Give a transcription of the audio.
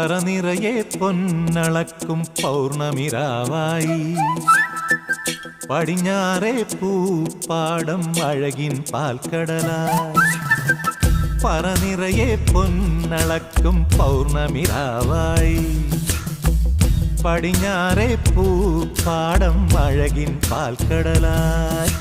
പറനിറയെ പൊന്നളക്കും പൗർണമിരാവായി പടിഞ്ഞാറേ പൂപ്പാടം അഴകിൻ പാൽക്കടലായി പറനിറയെ പൊന്നളക്കും പൗർണമിരാവായി പടിഞ്ഞാറേ പൂപ്പാടം അഴകിൻ പാൽക്കടലായി